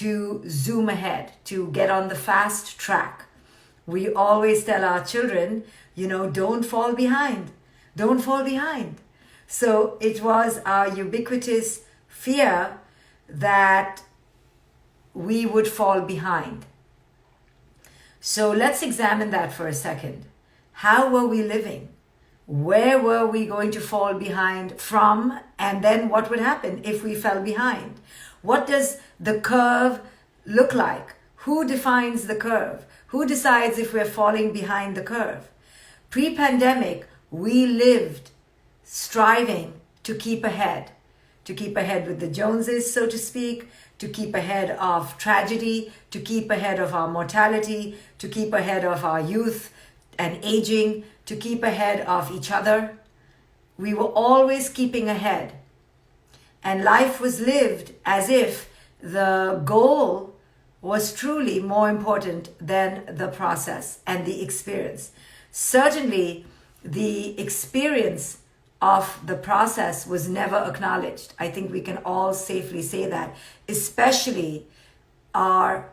to zoom ahead, to get on the fast track. We always tell our children, don't fall behind. Don't fall behind. So it was our ubiquitous fear that we would fall behind. So let's examine that for a second. How were we living? Where were we going to fall behind from? And then what would happen if we fell behind? What does the curve look like? Who defines the curve? Who decides if we're falling behind the curve? Pre-pandemic, we lived striving to keep ahead with the Joneses, so to speak, to keep ahead of tragedy, to keep ahead of our mortality, to keep ahead of our youth and aging, to keep ahead of each other. We were always keeping ahead. And life was lived as if the goal was truly more important than the process and the experience. Certainly, the experience of the process was never acknowledged. I think we can all safely say that, especially our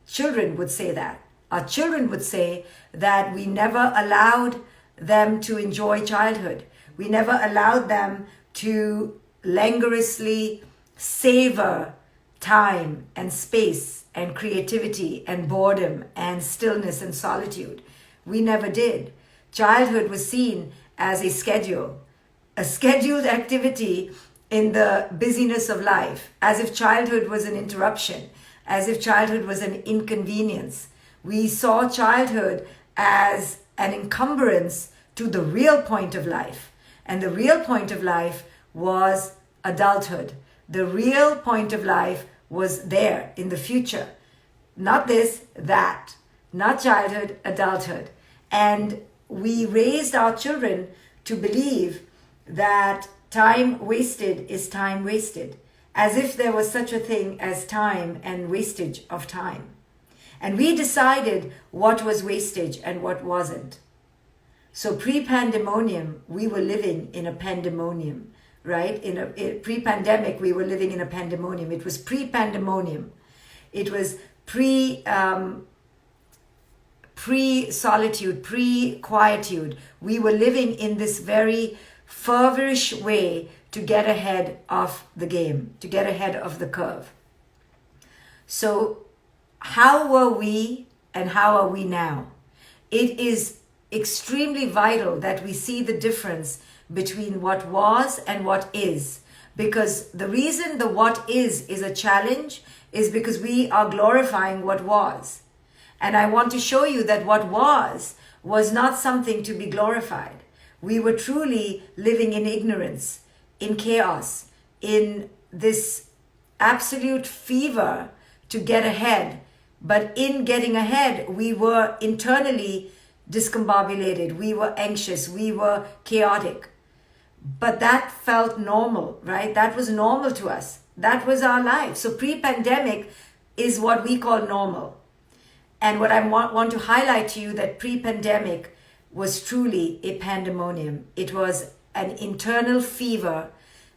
children would say that. Our children would say that we never allowed them to enjoy childhood. We never allowed them to languorously savor time and space and creativity and boredom and stillness and solitude. We never did. Childhood was seen as a scheduled activity in the busyness of life, as if childhood was an interruption, as if childhood was an inconvenience. We saw childhood as an encumbrance to the real point of life. And the real point of life was adulthood. The real point of life was there in the future. Not this, that. Not childhood, adulthood. And we raised our children to believe that time wasted is time wasted, as if there was such a thing as time and wastage of time. And we decided what was wastage and what wasn't. So pre-pandemonium, we were living in a pandemonium, right? Pre-pandemic, we were living in a pandemonium. It was pre-pandemonium. It was pre-solitude, pre-quietude. We were living in this very feverish way to get ahead of the game, to get ahead of the curve. So how were we and how are we now? It is extremely vital that we see the difference between what was and what is. Because the reason the what is a challenge is because we are glorifying what was. And I want to show you that what was not something to be glorified. We were truly living in ignorance, in chaos, in this absolute fever to get ahead. But in getting ahead, we were internally discombobulated. We were anxious. We were chaotic. But that felt normal, right? That was normal to us. That was our life. So pre-pandemic is what we call normal. And what I want to highlight to you that pre-pandemic was truly a pandemonium. It was an internal fever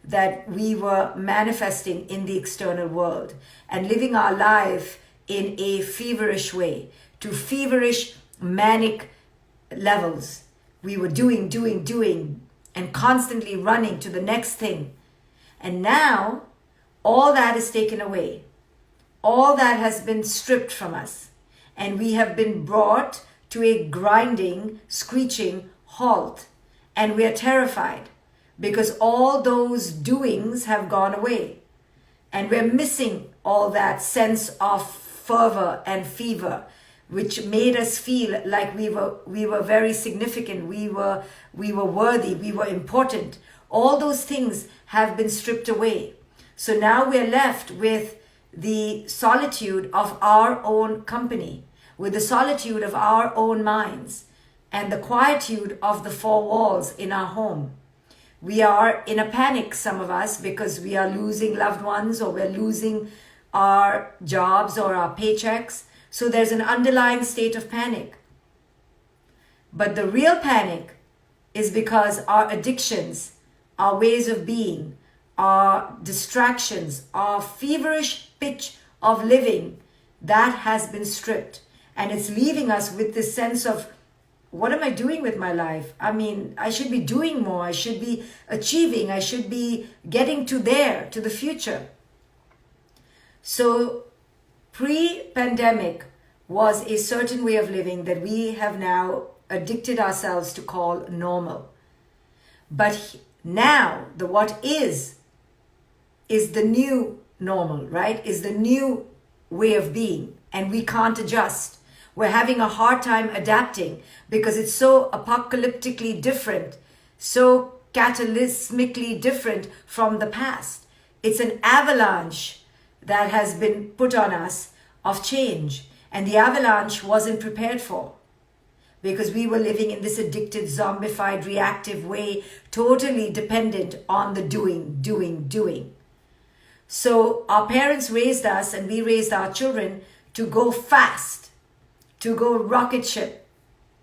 that we were manifesting in the external world and living our life in a feverish way, to feverish manic levels. We were doing, and constantly running to the next thing. And now, all that is taken away. All that has been stripped from us. And we have been brought to a grinding, screeching halt. And we are terrified because all those doings have gone away. And we're missing all that sense of fervor and fever, which made us feel like we were very significant, we were worthy, we were important. All those things have been stripped away. So now we're left with the solitude of our own company, with the solitude of our own minds, and the quietude of the four walls in our home. We are in a panic, some of us, because we are losing loved ones, or we're losing our jobs or our paychecks. So there's an underlying state of panic. But the real panic is because our addictions, our ways of being, our distractions, our feverish pitch of living, that has been stripped. And it's leaving us with this sense of, what am I doing with my life? I mean, I should be doing more. I should be achieving. I should be getting to the future. So pre-pandemic was a certain way of living that we have now addicted ourselves to call normal. But now the what is the new normal, right? Is the new way of being, and we can't adjust. We're having a hard time adapting because it's so apocalyptically different, so cataclysmically different from the past. It's an avalanche that has been put on us of change, and the avalanche wasn't prepared for, because we were living in this addicted, zombified, reactive way, totally dependent on the doing. So our parents raised us, and we raised our children to go fast, to go rocket ship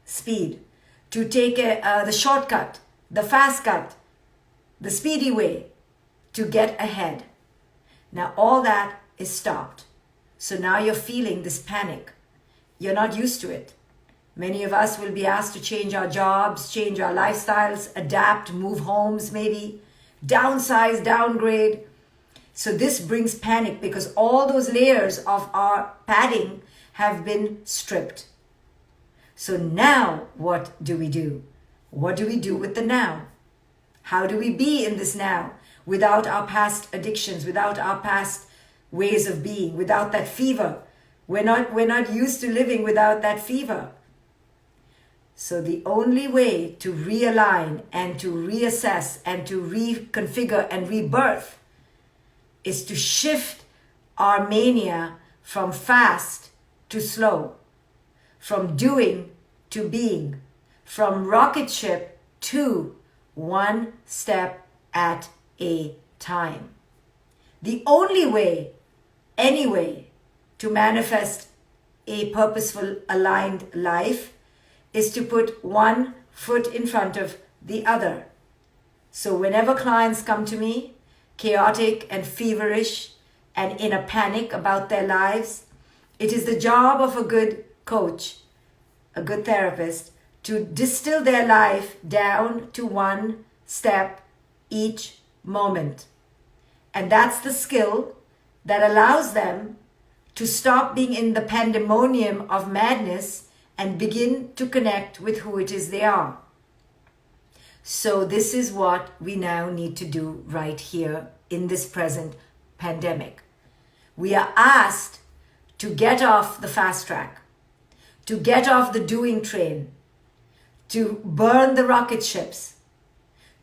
speed, to take the shortcut, the fast cut, the speedy way, to get ahead. Now all that is stopped. So now you're feeling this panic. You're not used to it. Many of us will be asked to change our jobs, change our lifestyles, adapt, move homes maybe, downsize, downgrade. So this brings panic because all those layers of our padding have been stripped. So now what do we do? What do we do with the now? How do we be in this now without our past addictions, without our past ways of being, without that fever? We're not used to living without that fever. So the only way to realign and to reassess and to reconfigure and rebirth is to shift our mania from fast to slow, from doing to being, from rocket ship to one step at a time. The only way, anyway, to manifest a purposeful, aligned life is to put one foot in front of the other. So whenever clients come to me, chaotic and feverish and in a panic about their lives, it is the job of a good coach, a good therapist, to distill their life down to one step each moment. And that's the skill that allows them to stop being in the pandemonium of madness and begin to connect with who it is they are. So this is what we now need to do right here in this present pandemic. We are asked to get off the fast track, to get off the doing train, to burn the rocket ships,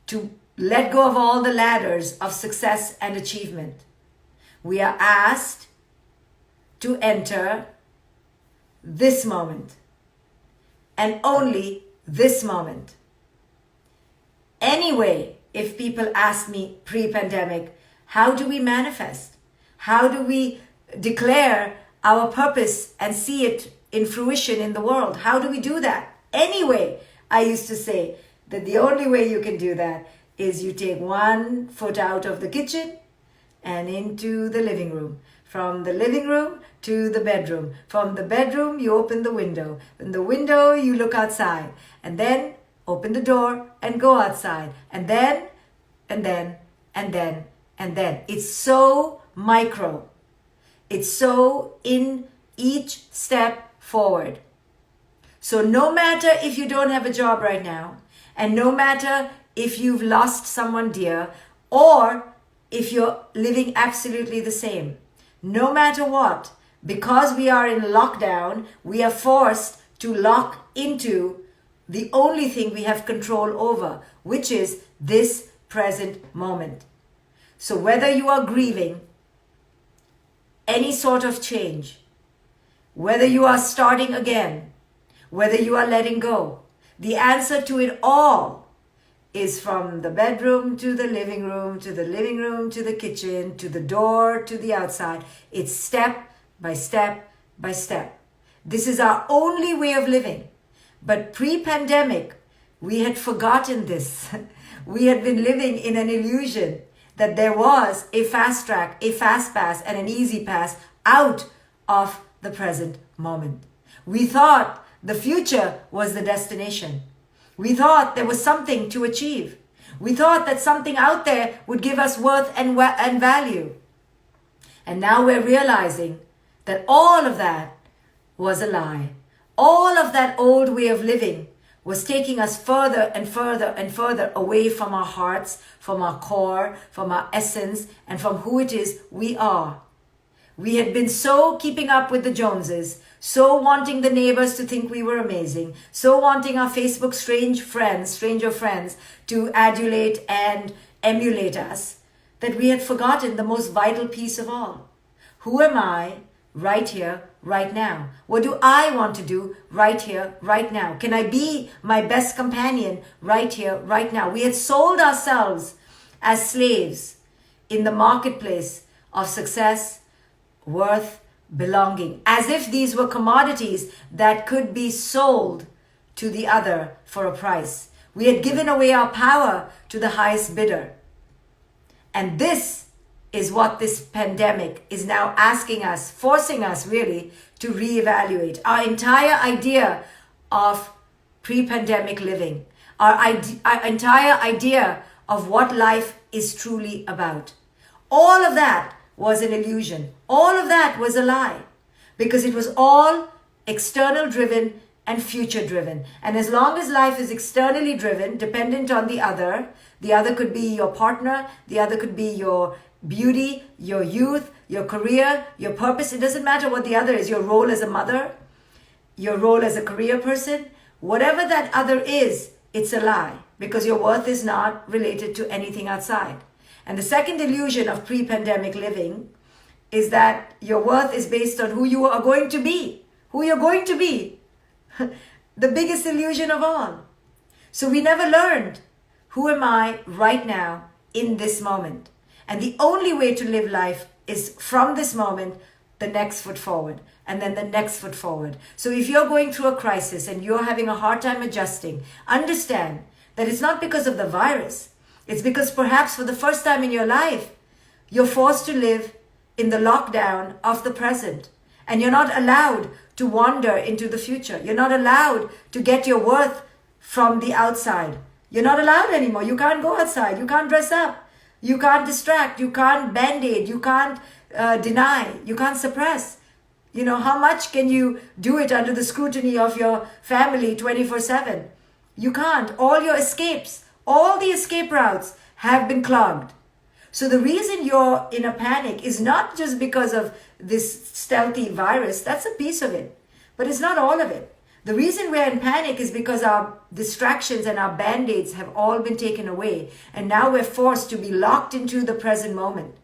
to let go of all the ladders of success and achievement. We are asked to enter this moment, and only this moment. Anyway, if people ask me pre-pandemic, how do we manifest? How do we declare our purpose and see it in fruition in the world? How do we do that? Anyway, I used to say that the only way you can do that is you take one foot out of the kitchen and into the living room. From the living room to the bedroom. From the bedroom, you open the window. In the window, you look outside. And then open the door and go outside. And then. It's so micro. It's so in each step forward. So no matter if you don't have a job right now, and no matter if you've lost someone dear, or if you're living absolutely the same, no matter what, because we are in lockdown, we are forced to lock into the only thing we have control over, which is this present moment. So whether you are grieving any sort of change, whether you are starting again, whether you are letting go, the answer to it all is from the bedroom to the living room, to the living room, to the kitchen, to the door, to the outside. It's step by step by step. This is our only way of living. But pre-pandemic, we had forgotten this. We had been living in an illusion that there was a fast track, a fast pass, and an easy pass out of the present moment. We thought the future was the destination. We thought there was something to achieve. We thought that something out there would give us worth and value. And now we're realizing that all of that was a lie. All of that old way of living was taking us further and further and further away from our hearts, from our core, from our essence, and from who it is we are. We had been so keeping up with the Joneses, so wanting the neighbors to think we were amazing, so wanting our Facebook stranger friends to adulate and emulate us, that we had forgotten the most vital piece of all. Who am I right here, right now? What do I want to do right here, right now? Can I be my best companion right here, right now? We had sold ourselves as slaves in the marketplace of success, worth, belonging, as if these were commodities that could be sold to the other for a price. We had given away our power to the highest bidder. And this is what this pandemic is now asking us, forcing us really to reevaluate our entire idea of pre-pandemic living, our entire idea of what life is truly about. All of that was an illusion. All of that was a lie, because it was all external driven and future driven. And as long as life is externally driven, dependent on the other could be your partner, the other could be your beauty, your youth, your career, your purpose. It doesn't matter what the other is, your role as a mother, your role as a career person, whatever that other is, it's a lie, because your worth is not related to anything outside. And the second illusion of pre-pandemic living is that your worth is based on who you are going to be, who you're going to be. The biggest illusion of all. So we never learned, who am I right now in this moment? And the only way to live life is from this moment, the next foot forward, and then the next foot forward. So if you're going through a crisis and you're having a hard time adjusting, understand that it's not because of the virus. It's because perhaps for the first time in your life, you're forced to live in the lockdown of the present. And you're not allowed to wander into the future. You're not allowed to get your worth from the outside. You're not allowed anymore. You can't go outside. You can't dress up. You can't distract. You can't band-aid. You can't deny. You can't suppress. You know, how much can you do it under the scrutiny of your family 24/7? You can't. All your escapes, all the escape routes have been clogged. So the reason you're in a panic is not just because of this stealthy virus. That's a piece of it, but it's not all of it. The reason we're in panic is because our distractions and our band-aids have all been taken away. And now we're forced to be locked into the present moment.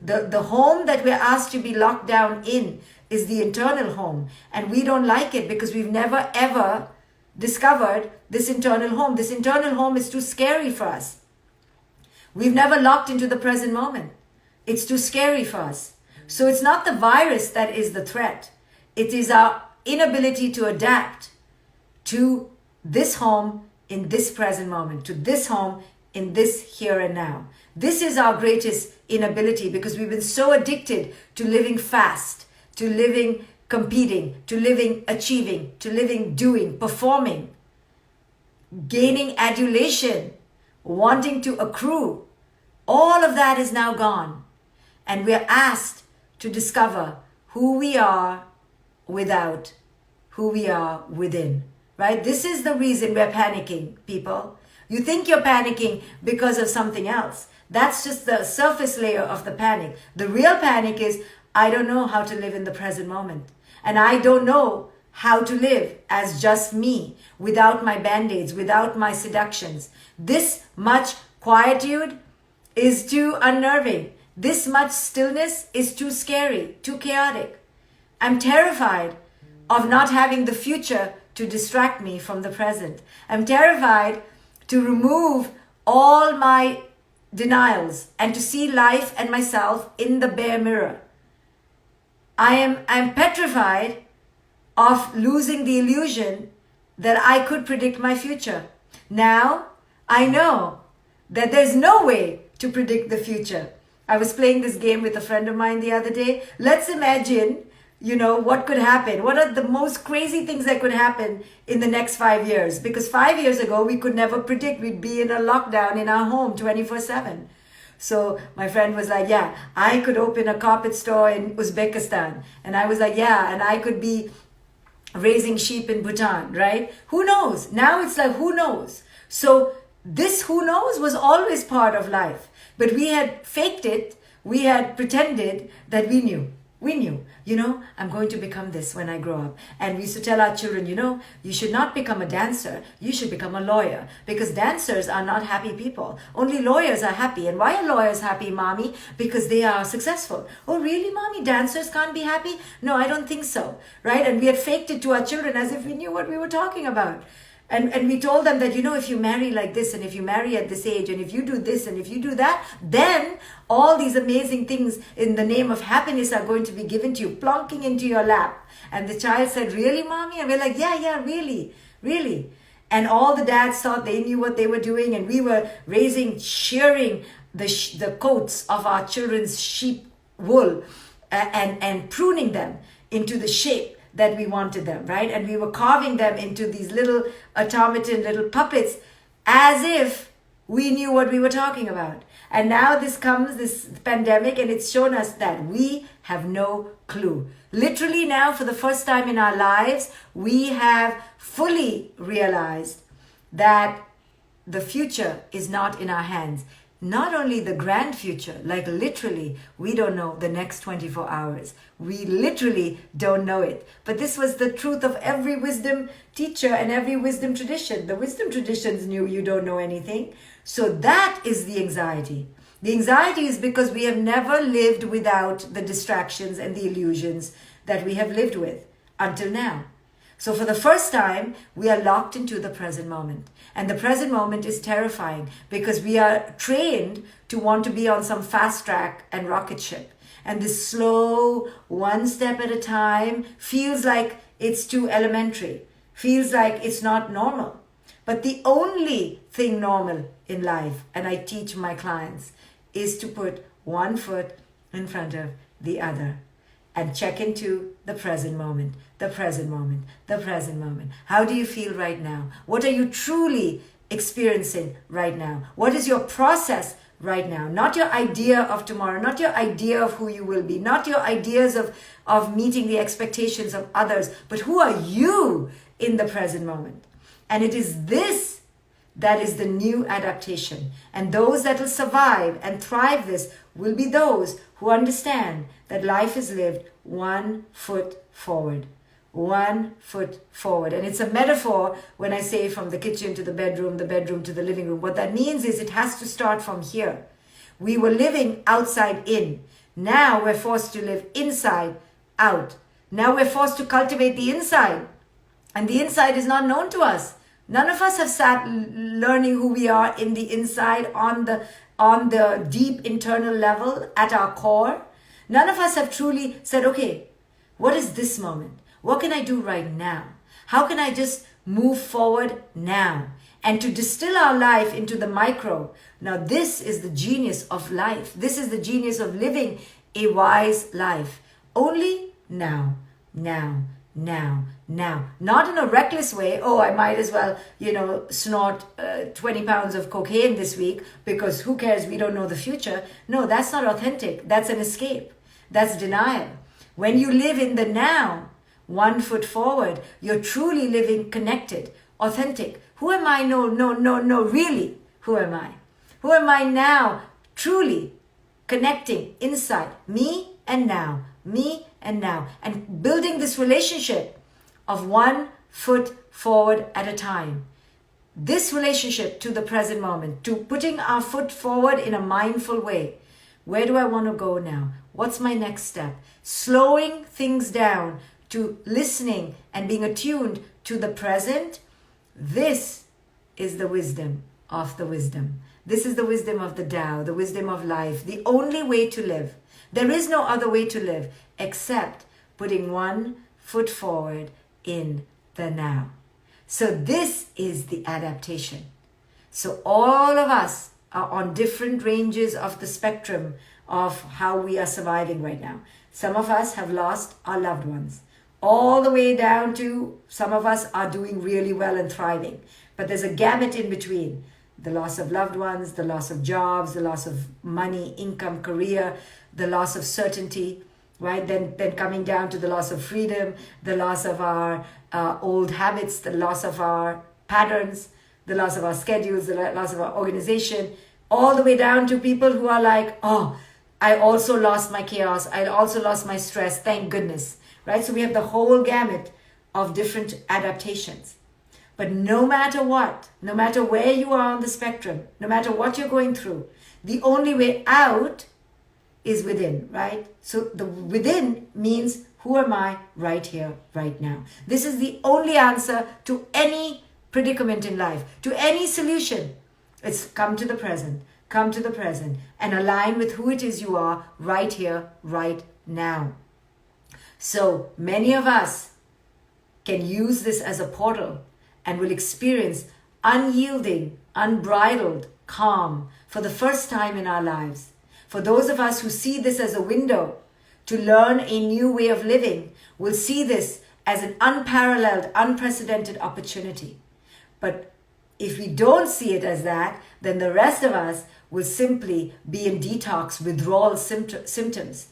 The home that we're asked to be locked down in is the internal home. And we don't like it because we've never ever discovered this internal home. This internal home is too scary for us. We've never locked into the present moment. It's too scary for us. So it's not the virus that is the threat. It is our inability to adapt to this home in this present moment, to this home in this here and now. This is our greatest inability because we've been so addicted to living fast, to living competing, to living achieving, to living doing, performing, gaining adulation, wanting to accrue. All of that is now gone. And we're asked to discover who we are without who we are within, right? This is the reason we're panicking, people. You think you're panicking because of something else. That's just the surface layer of the panic. The real panic is, I don't know how to live in the present moment. And I don't know how to live as just me, without my band-aids, without my seductions. This much quietude is too unnerving. This much stillness is too scary, too chaotic. I'm terrified of not having the future to distract me from the present. I'm terrified to remove all my denials and to see life and myself in the bare mirror. I'm petrified of losing the illusion that I could predict my future. Now, I know that there's no way to predict the future. I was playing this game with a friend of mine the other day. Let's imagine, what could happen. What are the most crazy things that could happen in the next 5 years? Because 5 years ago, we could never predict we'd be in a lockdown in our home 24/7. So my friend was like, yeah, I could open a carpet store in Uzbekistan. And I was like, yeah, and I could be raising sheep in Bhutan, right? Who knows? Now it's like, who knows? So this who knows was always part of life. But we had faked it. We had pretended that we knew. We knew, I'm going to become this when I grow up. And we used to tell our children, you should not become a dancer. You should become a lawyer, because dancers are not happy people. Only lawyers are happy. And why are lawyers happy, mommy? Because they are successful. Oh, really, mommy? Dancers can't be happy? No, I don't think so. Right? And we had faked it to our children as if we knew what we were talking about. And we told them that, if you marry like this, and if you marry at this age, and if you do this, and if you do that, then all these amazing things in the name of happiness are going to be given to you, plonking into your lap. And the child said, really, mommy? And we're like, yeah, really, really. And all the dads thought they knew what they were doing, and we were shearing the coats of our children's sheep wool and pruning them into the shape that we wanted them, right? And we were carving them into these little automaton, little puppets, as if we knew what we were talking about. And now this pandemic, and it's shown us that we have no clue. Literally now, for the first time in our lives, we have fully realized that the future is not in our hands. Not only the grand future, like literally, we don't know the next 24 hours. We literally don't know it. But this was the truth of every wisdom teacher and every wisdom tradition. The wisdom traditions knew you don't know anything. So that is the anxiety. The anxiety is because we have never lived without the distractions and the illusions that we have lived with until now. So for the first time, we are locked into the present moment. And the present moment is terrifying because we are trained to want to be on some fast track and rocket ship. And this slow, one step at a time feels like it's too elementary, feels like it's not normal. But the only thing normal in life, and I teach my clients, is to put one foot in front of the other and check into the present moment, the present moment, the present moment. How do you feel right now? What are you truly experiencing right now? What is your process right now? Not your idea of tomorrow, not your idea of who you will be, not your ideas of meeting the expectations of others, but who are you in the present moment? And it is this that is the new adaptation. And those that will survive and thrive this will be those who understand that life is lived 1 foot forward. 1 foot forward. And it's a metaphor when I say from the kitchen to the bedroom to the living room. What that means is it has to start from here. We were living outside in. Now we're forced to live inside out. Now we're forced to cultivate the inside. And the inside is not known to us. None of us have sat learning who we are in the inside on the deep internal level at our core. None of us have truly said, okay, what is this moment? What can I do right now? How can I just move forward now? And to distill our life into the micro. Now this is the genius of life. This is the genius of living a wise life. Only now, now, now, now. Not in a reckless way. Oh, I might as well, snort 20 pounds of cocaine this week because who cares? We don't know the future. No, that's not authentic. That's an escape. That's denial. When you live in the now, 1 foot forward, you're truly living connected, authentic. Who am I? No, really. Who am I? Who am I now? Truly connecting inside me and now, and building this relationship of 1 foot forward at a time. This relationship to the present moment, to putting our foot forward in a mindful way. Where do I want to go now? What's my next step? Slowing things down to listening and being attuned to the present. This is the wisdom of the wisdom. This is the wisdom of the Tao, the wisdom of life, the only way to live. There is no other way to live except putting 1 foot forward in the now. So this is the adaptation. So all of us are on different ranges of the spectrum of how we are surviving right now. Some of us have lost our loved ones, all the way down to some of us are doing really well and thriving. But there's a gamut in between. The loss of loved ones, the loss of jobs, the loss of money, income, career, the loss of certainty, right? Then coming down to the loss of freedom, the loss of our old habits, the loss of our patterns, the loss of our schedules, the loss of our organization, all the way down to people who are like, oh, I also lost my chaos. I also lost my stress. Thank goodness, right? So we have the whole gamut of different adaptations. But no matter what, no matter where you are on the spectrum, no matter what you're going through, the only way out is within, right? So the within means, who am I right here, right now? This is the only answer to any predicament in life, to any solution. It's come to the present and align with who it is you are right here, right now. So many of us can use this as a portal and will experience unyielding, unbridled calm for the first time in our lives. For those of us who see this as a window to learn a new way of living, will see this as an unparalleled, unprecedented opportunity. But if we don't see it as that, then the rest of us will simply be in detox, withdrawal symptoms,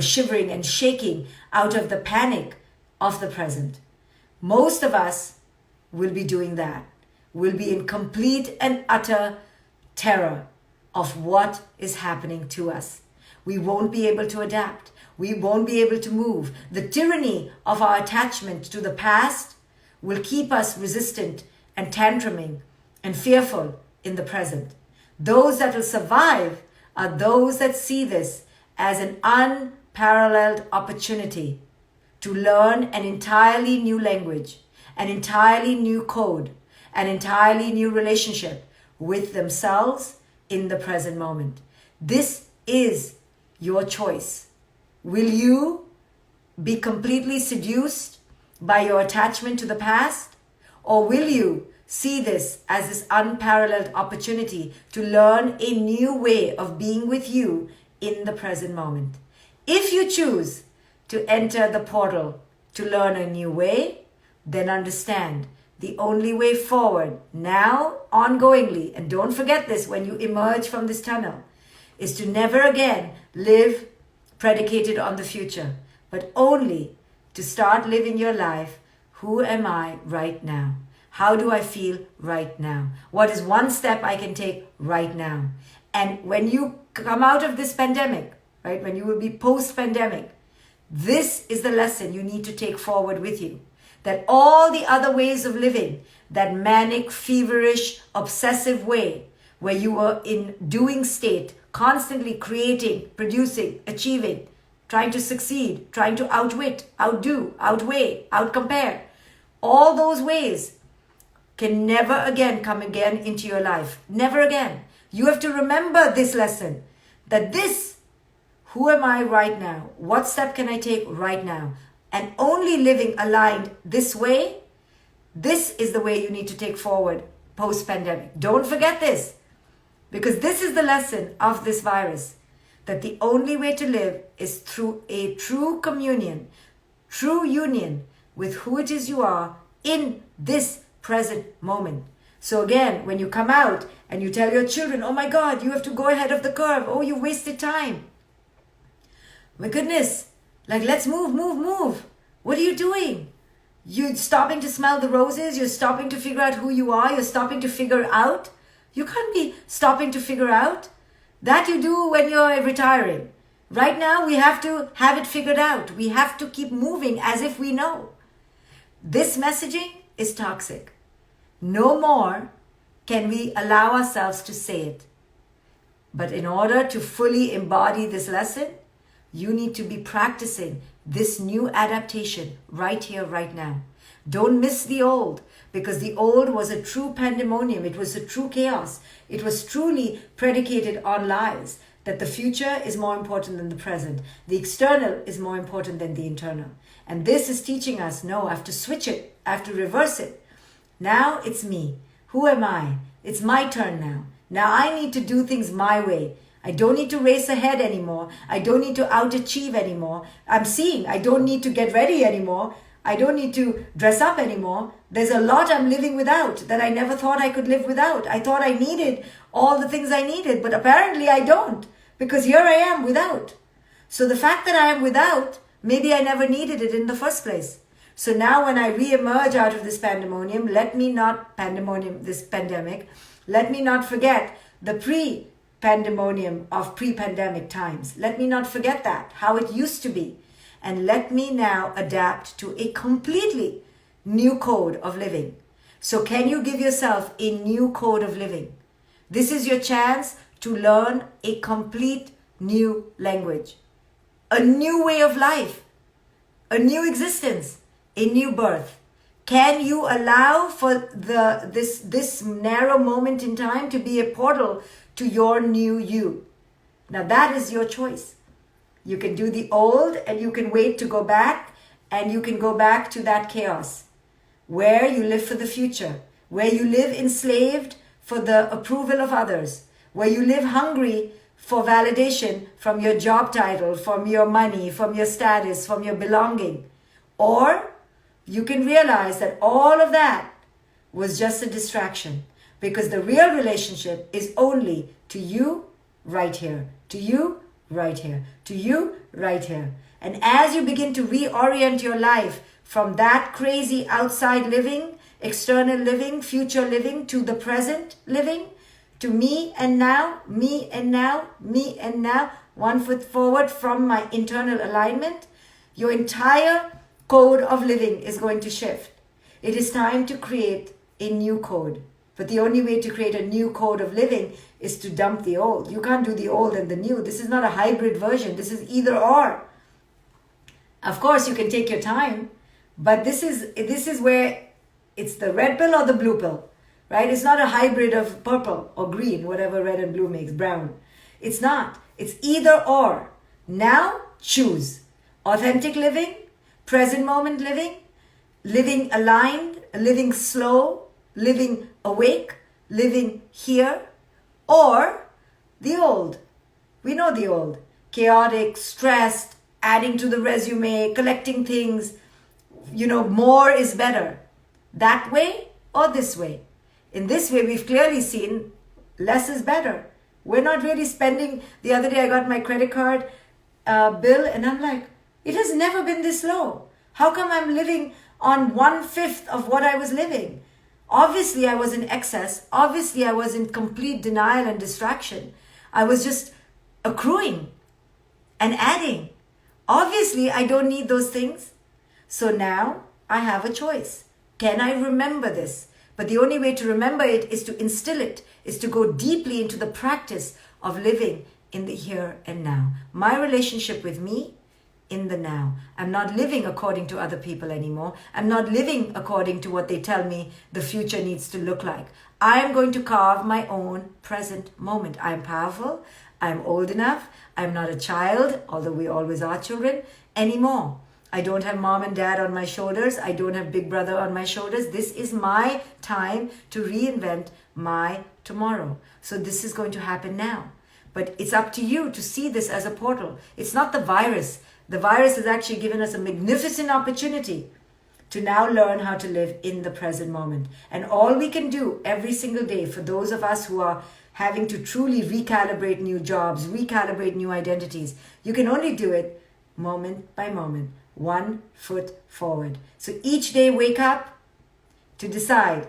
shivering and shaking out of the panic of the present. Most of us will be doing that. We'll be in complete and utter terror of what is happening to us. We won't be able to adapt. We won't be able to move. The tyranny of our attachment to the past will keep us resistant and tantruming and fearful in the present. Those that will survive are those that see this as an unparalleled opportunity to learn an entirely new language, an entirely new code, an entirely new relationship with themselves in the present moment. This is your choice. Will you be completely seduced by your attachment to the past? Or will you see this as this unparalleled opportunity to learn a new way of being with you in the present moment? If you choose to enter the portal to learn a new way, then understand the only way forward now, ongoingly, and don't forget this when you emerge from this tunnel, is to never again live predicated on the future, but only to start living your life. Who am I right now? How do I feel right now? What is one step I can take right now? And when you come out of this pandemic, right, when you will be post-pandemic, this is the lesson you need to take forward with you. That all the other ways of living, that manic, feverish, obsessive way, where you were in doing state, constantly creating, producing, achieving, trying to succeed, trying to outwit, outdo, outweigh, outcompare, all those ways can never again come again into your life. Never again. You have to remember this lesson, that this, who am I right now? What step can I take right now? And only living aligned this way, this is the way you need to take forward post-pandemic. Don't forget this, because this is the lesson of this virus, that the only way to live is through a true communion, true union with who it is you are in this present moment. So again, when you come out and you tell your children, oh my God, you have to go ahead of the curve. Oh, you wasted time. My goodness. Like, let's move. What are you doing? You're stopping to smell the roses. You're stopping to figure out who you are. You're stopping to figure out. You can't be stopping to figure out. That you do when you're retiring. Right now, we have to have it figured out. We have to keep moving as if we know. This messaging is toxic. No more can we allow ourselves to say it. But in order to fully embody this lesson, you need to be practicing this new adaptation right here, right now. Don't miss the old, because the old was a true pandemonium. It was a true chaos. It was truly predicated on lies, that the future is more important than the present. The external is more important than the internal. And this is teaching us, no, I have to switch it. I have to reverse it. Now it's me. Who am I? It's my turn now. Now I need to do things my way. I don't need to race ahead anymore. I don't need to outachieve anymore. I'm seeing I don't need to get ready anymore. I don't need to dress up anymore. There's a lot I'm living without that I never thought I could live without. I thought I needed all the things I needed, but apparently I don't, because here I am without. So the fact that I am without, maybe I never needed it in the first place. So now when I re-emerge out of this pandemonium, this pandemic, let me not forget the pre-pandemonium of pre-pandemic times. Let me not forget that, how it used to be. And let me now adapt to a completely new code of living. So can you give yourself a new code of living? This is your chance to learn a complete new language, a new way of life, a new existence, a new birth. Can you allow for this narrow moment in time to be a portal to your new you? Now that is your choice. You can do the old and you can wait to go back, and you can go back to that chaos where you live for the future, where you live enslaved for the approval of others, where you live hungry for validation from your job title, from your money, from your status, from your belonging. Or you can realize that all of that was just a distraction, because the real relationship is only to you right here, to you right here, to you right here. And as you begin to reorient your life from that crazy outside living, external living, future living, to the present living, to me and now, me and now, me and now, 1 foot forward from my internal alignment, your entire code of living is going to shift. It is time to create a new code. But the only way to create a new code of living is to dump the old. You can't do the old and the new. This is not a hybrid version. This is either or. Of course, you can take your time, but this is where it's the red pill or the blue pill, right? It's not a hybrid of purple or green, whatever red and blue makes, brown. It's not. It's either or. Now, choose. Authentic living, present moment living, living aligned, living slow, living awake, living here, or the old. We know the old. Chaotic, stressed, adding to the resume, collecting things. More is better. That way or this way. In this way, we've clearly seen less is better. We're not really spending. The other day I got my credit card bill and I'm like, it has never been this low. How come I'm living on 1/5 of what I was living? Obviously, I was in excess. Obviously, I was in complete denial and distraction. I was just accruing and adding. Obviously, I don't need those things. So now I have a choice. Can I remember this? But the only way to remember it is to instill it, is to go deeply into the practice of living in the here and now. My relationship with me in the now. I'm not living according to other people anymore. I'm not living according to what they tell me the future needs to look like. I am going to carve my own present moment. I'm powerful. I'm old enough. I'm not a child, although we always are children, anymore. I don't have mom and dad on my shoulders. I don't have big brother on my shoulders. This is my time to reinvent my tomorrow. So this is going to happen now. But it's up to you to see this as a portal. It's not the virus. The virus has actually given us a magnificent opportunity to now learn how to live in the present moment. And all we can do every single day, for those of us who are having to truly recalibrate new jobs, recalibrate new identities, you can only do it moment by moment, 1 foot forward. So each day wake up to decide,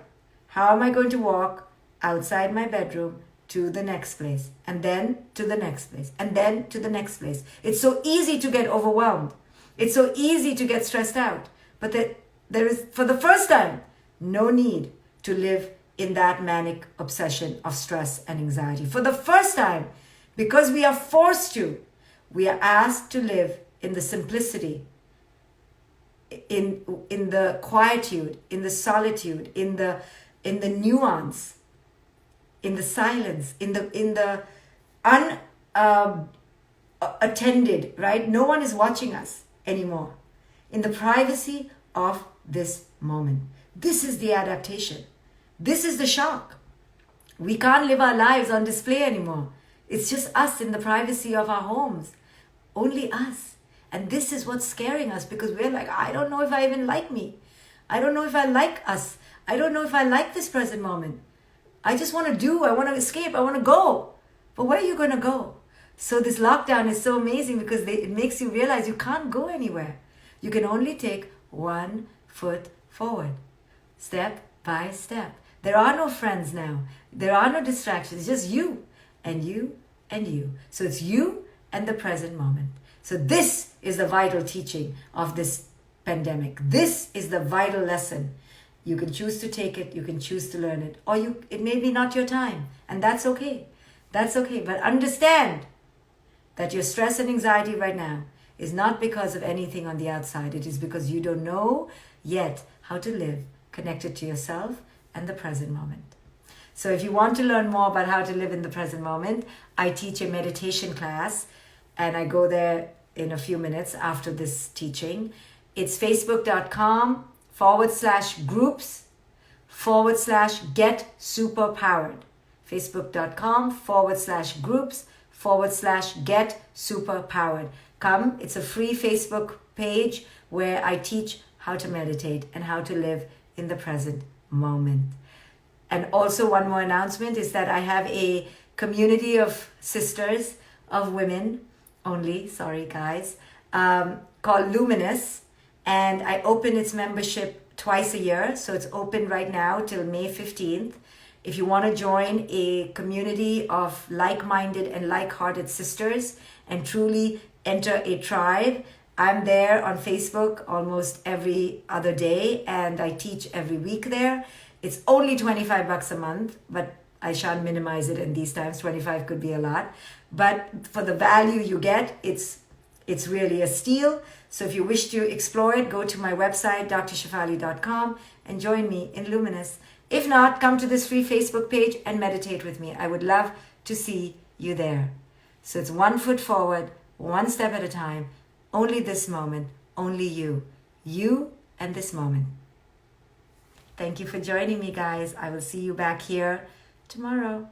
how am I going to walk outside my bedroom to the next place, and then to the next place, and then to the next place. It's so easy to get overwhelmed. It's so easy to get stressed out. But there is, for the first time, no need to live in that manic obsession of stress and anxiety. For the first time, because we are forced to, we are asked to live in the simplicity, in the quietude, in the solitude, in the nuance, in the silence, in the unattended, right? No one is watching us anymore. In the privacy of this moment. This is the adaptation. This is the shock. We can't live our lives on display anymore. It's just us in the privacy of our homes. Only us. And this is what's scaring us, because we're like, I don't know if I even like me. I don't know if I like us. I don't know if I like this present moment. I just want to I want to escape, I want to go. But where are you going to go? So this lockdown is so amazing because it makes you realize you can't go anywhere. You can only take one foot forward, step by step. There are no friends now. There are no distractions. It's just you and you and you. So it's you and the present moment. So this is the vital teaching of this pandemic. This is the vital lesson. You can choose to take it, you can choose to learn it, or it may be not your time, and that's okay. That's okay. But understand that your stress and anxiety right now is not because of anything on the outside. It is because you don't know yet how to live connected to yourself and the present moment. So if you want to learn more about how to live in the present moment, I teach a meditation class, and I go there in a few minutes after this teaching. It's facebook.com/groups/get superpowered. facebook.com/groups/get superpowered. Come, it's a free Facebook page where I teach how to meditate and how to live in the present moment. And also one more announcement is that I have a community of sisters, of women only, sorry guys, called Luminous, and I open its membership twice a year. So it's open right now till May 15th. If you want to join a community of like-minded and like-hearted sisters and truly enter a tribe, I'm there on Facebook almost every other day, and I teach every week there. It's only $25 a month, but I shan't minimize it in these times. 25 could be a lot. But for the value you get, it's really a steal. So if you wish to explore it, go to my website, drshefali.com, and join me in Luminous. If not, come to this free Facebook page and meditate with me. I would love to see you there. So it's one foot forward, one step at a time. Only this moment, only you. You and this moment. Thank you for joining me, guys. I will see you back here tomorrow.